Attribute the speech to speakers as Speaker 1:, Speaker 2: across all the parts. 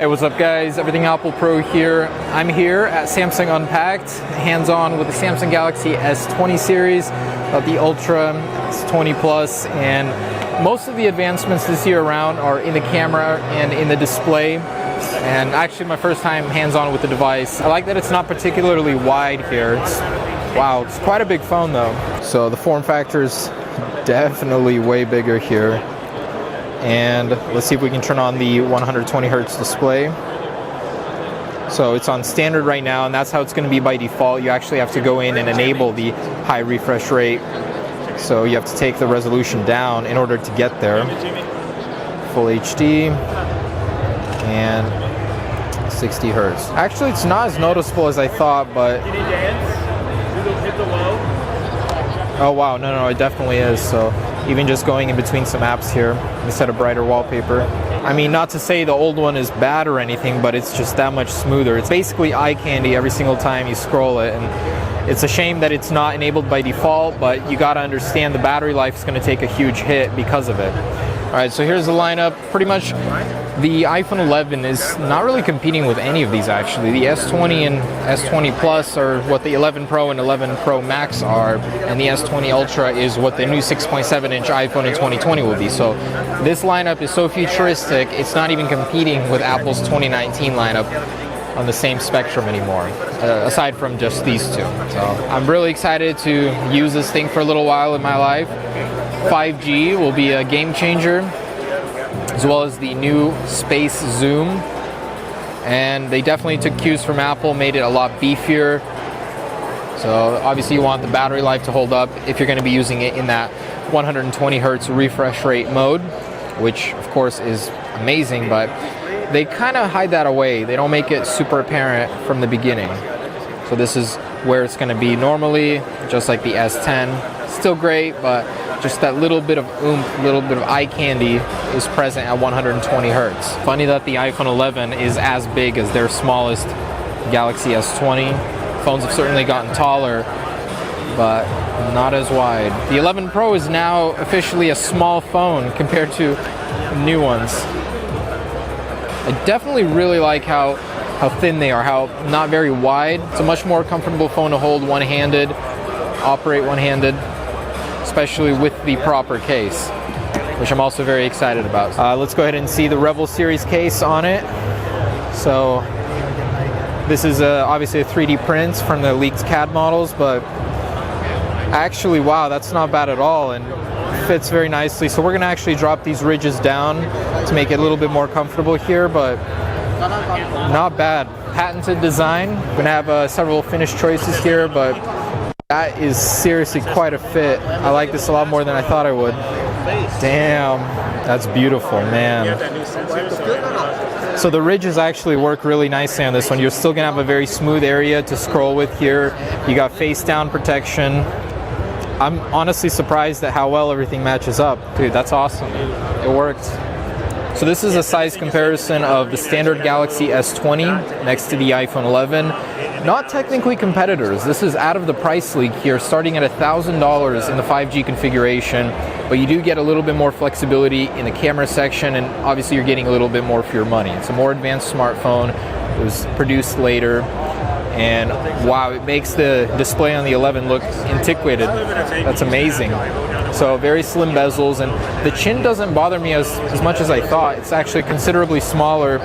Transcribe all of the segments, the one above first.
Speaker 1: Hey, what's up guys? Everything Apple Pro here. I'm here at Samsung Unpacked, hands-on with the Samsung Galaxy S20 series, the Ultra, S20 Plus, and most of the advancements this year around are in the camera and in the display. And actually my first time hands-on with the device. I like that it's not particularly wide here. Wow, it's quite a big phone though. So the form factor is definitely way bigger here. And let's see if we can turn on the 120 Hertz display. So it's on standard right now, and that's how it's going to be by default. You actually have to go in and enable the high refresh rate. So you have to take the resolution down in order to get there. Full HD and 60 Hertz. Actually, it's not as noticeable as I thought, but...
Speaker 2: Did he dance? Did he hit the low?
Speaker 1: Oh wow, no, it definitely is. So even just going in between some apps here, instead of brighter wallpaper. I mean, not to say the old one is bad or anything, but it's just that much smoother. It's basically eye candy every single time you scroll it, and it's a shame that it's not enabled by default, but you gotta understand the battery life is gonna take a huge hit because of it. All right, so here's the lineup. Pretty much the iPhone 11 is not really competing with any of these actually. The S20 and S20 Plus are what the 11 Pro and 11 Pro Max are, and the S20 Ultra is what the new 6.7-inch iPhone in 2020 will be. So this lineup is so futuristic, it's not even competing with Apple's 2019 lineup on the same spectrum anymore, aside from just these two. So I'm really excited to use this thing for a little while in my life. 5G will be a game changer, as well as the new space zoom. And they definitely took cues from Apple, made it a lot beefier. So obviously you want the battery life to hold up if you're going to be using it in that 120 Hertz refresh rate mode, which of course is amazing, but they kind of hide that away. They don't make it super apparent from the beginning. So this is where it's going to be normally, just like the S10. Still great, but just that little bit of oomph, little bit of eye candy is present at 120 Hertz. Funny that the iPhone 11 is as big as their smallest Galaxy S20. Phones have certainly gotten taller, but not as wide. The 11 Pro is now officially a small phone compared to new ones. I definitely really like how thin they are, how not very wide. It's a much more comfortable phone to hold one-handed, operate one-handed, especially with the proper case, which I'm also very excited about. Let's go ahead and see the Rebel Series case on it. So this is obviously a 3D print from the leaked CAD models, but actually, wow, that's not bad at all, and fits very nicely. So we're gonna actually drop these ridges down to make it a little bit more comfortable here, but not bad. Patented design. We're gonna have several finished choices here, but that is seriously quite a fit. I like this a lot more than I thought I would. Damn, that's beautiful, man. So the ridges actually work really nicely on this one. You're still gonna have a very smooth area to scroll with here. You got face down protection. I'm honestly surprised at how well everything matches up. Dude, that's awesome. It worked. So this is a size comparison of the standard Galaxy S20 next to the iPhone 11. Not technically competitors. This is out of the price league here, starting at $1,000 in the 5G configuration, but you do get a little bit more flexibility in the camera section, and obviously you're getting a little bit more for your money. It's a more advanced smartphone. It was produced later, and wow, it makes the display on the 11 look antiquated. That's amazing. So very slim bezels, and the chin doesn't bother me as much as I thought. It's actually considerably smaller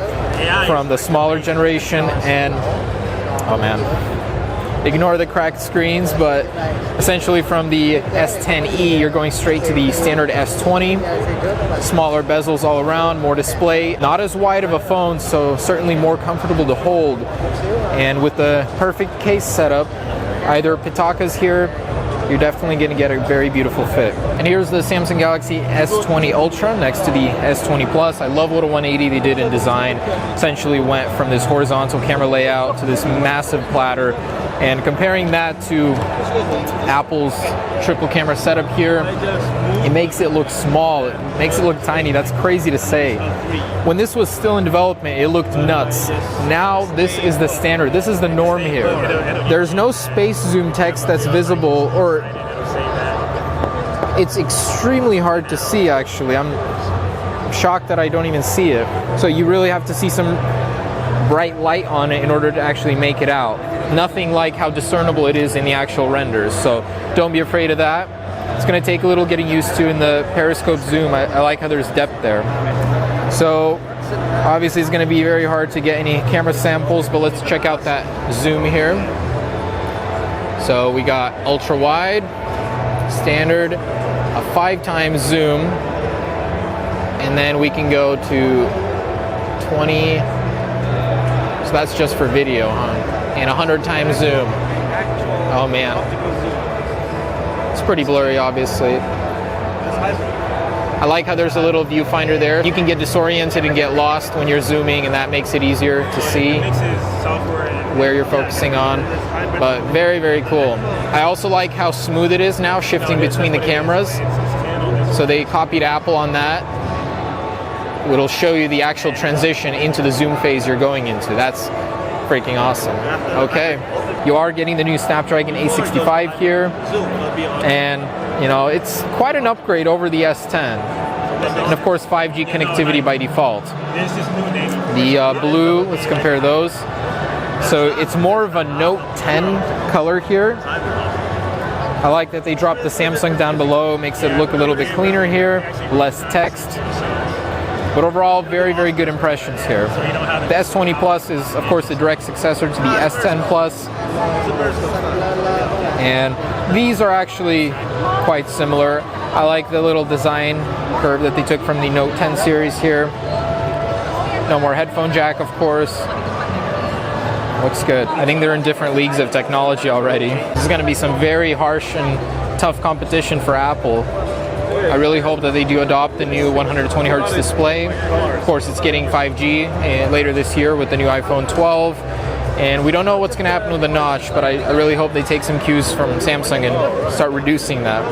Speaker 1: from the smaller generation, and oh man, ignore the cracked screens, but essentially from the S10e, you're going straight to the standard S20. Smaller bezels all around, more display. Not as wide of a phone, so certainly more comfortable to hold. And with the perfect case setup, either Pitakas here, you're definitely going to get a very beautiful fit. And here's the Samsung Galaxy S20 Ultra next to the S20 Plus. I love what a 180 they did in design. Essentially went from this horizontal camera layout to this massive platter. And comparing that to Apple's triple camera setup here, it makes it look small. It makes it look tiny. That's crazy to say. When this was still in development, it looked nuts. Now this is the standard. This is the norm here. There's no space zoom text that's visible, or it's extremely hard to see actually. shocked that I don't even see it. So you really have to see some bright light on it in order to actually make it out. Nothing like how discernible it is in the actual renders, so don't be afraid of that. It's going to take a little getting used to in the periscope zoom. I like how there's depth there. So obviously it's going to be very hard to get any camera samples, but let's check out that zoom here. So we got ultra wide, standard, a 5x zoom, and then we can go to 20. So that's just for video, huh? And 100x zoom. Oh man. It's pretty blurry, obviously. I like how there's a little viewfinder there. You can get disoriented and get lost when you're zooming, and that makes it easier to see where you're focusing on. But very, very cool. I also like how smooth it is now, shifting between the cameras. So they copied Apple on that. It'll show you the actual transition into the zoom phase you're going into. That's freaking awesome. Okay, you are getting the new Snapdragon 865 here, and you know, it's quite an upgrade over the S10. And of course 5G connectivity by default. The blue, let's compare those. So it's more of a Note 10 color here. I like that they dropped the Samsung down below, makes it look a little bit cleaner here, less text. But overall, very, very good impressions here. The S20 Plus is, of course, the direct successor to the S10 Plus. And these are actually quite similar. I like the little design curve that they took from the Note 10 series here. No more headphone jack, of course. Looks good. I think they're in different leagues of technology already. This is going to be some very harsh and tough competition for Apple. I really hope that they do adopt the new 120 Hz display. Of course, it's getting 5G later this year with the new iPhone 12. And we don't know what's going to happen with the notch, but I really hope they take some cues from Samsung and start reducing that.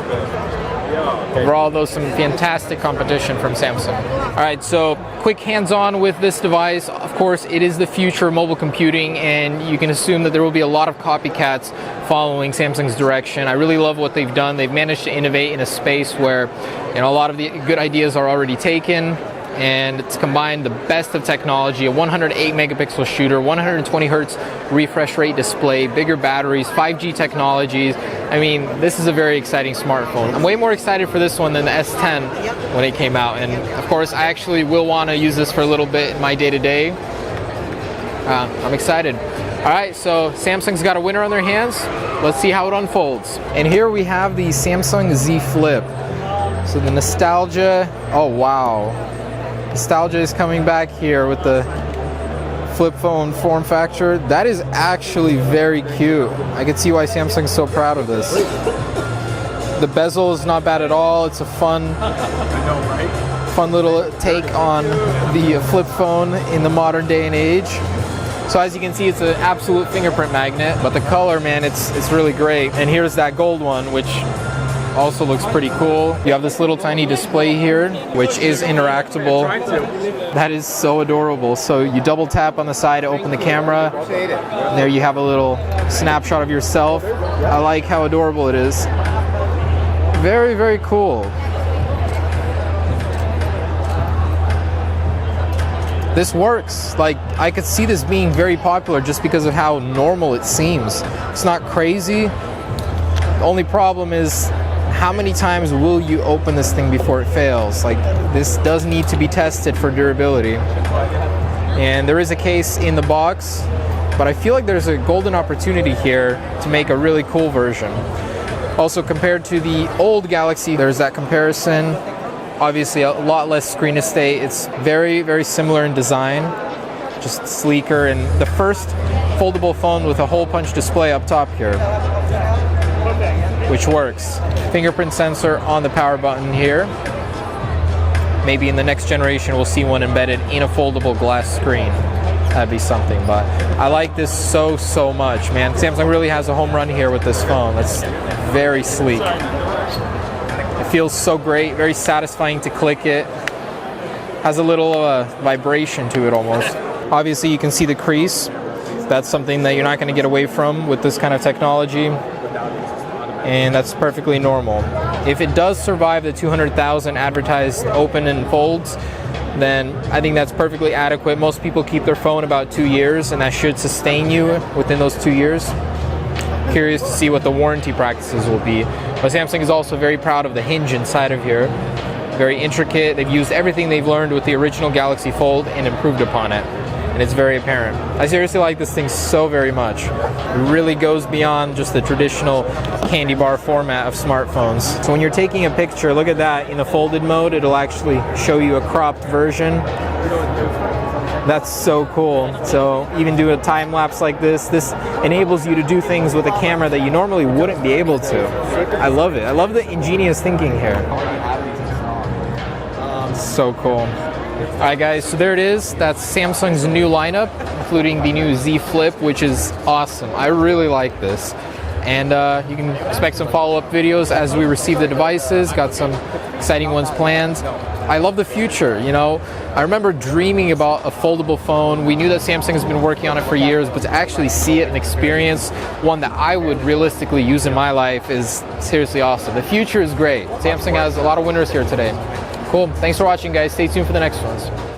Speaker 1: Overall, though, some fantastic competition from Samsung. All right, so quick hands-on with this device. Of course, it is the future of mobile computing, and you can assume that there will be a lot of copycats following Samsung's direction. I really love what they've done. They've managed to innovate in a space where, you know, a lot of the good ideas are already taken, and it's combined the best of technology, a 108 megapixel shooter, 120 Hz refresh rate display, bigger batteries, 5G technologies. I mean, this is a very exciting smartphone. I'm way more excited for this one than the S10 when it came out, and of course I actually will want to use this for a little bit in my day-to-day. I'm excited. Alright, so Samsung's got a winner on their hands. Let's see how it unfolds. And here we have the Samsung Z Flip. So the nostalgia, oh wow. Nostalgia is coming back here with the flip phone form factor. That is actually very cute. I can see why Samsung's so proud of this. The bezel is not bad at all. It's a fun little take on the flip phone in the modern day and age. So as you can see, it's an absolute fingerprint magnet, but the color, man, it's really great. And here's that gold one, which also looks pretty cool. You have this little tiny display here, which is interactable. That is so adorable. So you double tap on the side to open the camera. And there you have a little snapshot of yourself. I like how adorable it is. Very, very cool. This works. Like, I could see this being very popular just because of how normal it seems. It's not crazy. The only problem is, how many times will you open this thing before it fails? Like, this does need to be tested for durability. And there is a case in the box, but I feel like there's a golden opportunity here to make a really cool version. Also, compared to the old Galaxy, there's that comparison. Obviously, a lot less screen estate. It's very, very similar in design, just sleeker. And the first foldable phone with a hole punch display up top here, which works. Fingerprint sensor on the power button here. Maybe in the next generation we'll see one embedded in a foldable glass screen. That'd be something, but I like this so much, man. Samsung really has a home run here with this phone. It's very sleek. It feels so great, very satisfying to click it. Has a little vibration to it almost. Obviously you can see the crease. That's something that you're not going to get away from with this kind of technology. And that's perfectly normal. If it does survive the 200,000 advertised open and folds, then I think that's perfectly adequate. Most people keep their phone about 2 years, and that should sustain you within those 2 years. Curious to see what the warranty practices will be. But Samsung is also very proud of the hinge inside of here. Very intricate. They've used everything they've learned with the original Galaxy Fold and improved upon it. And it's very apparent. I seriously like this thing so very much. It really goes beyond just the traditional candy bar format of smartphones. So when you're taking a picture, look at that. In the folded mode, it'll actually show you a cropped version. That's so cool. So even do a time lapse like this. This enables you to do things with a camera that you normally wouldn't be able to. I love it. I love the ingenious thinking here. So cool. Alright guys, so there it is. That's Samsung's new lineup, including the new Z Flip, which is awesome. I really like this. And you can expect some follow-up videos as we receive the devices. Got some exciting ones planned. I love the future, you know. I remember dreaming about a foldable phone. We knew that Samsung has been working on it for years, but to actually see it and experience one that I would realistically use in my life is seriously awesome. The future is great. Samsung has a lot of winners here today. Cool. Thanks for watching, guys. Stay tuned for the next ones.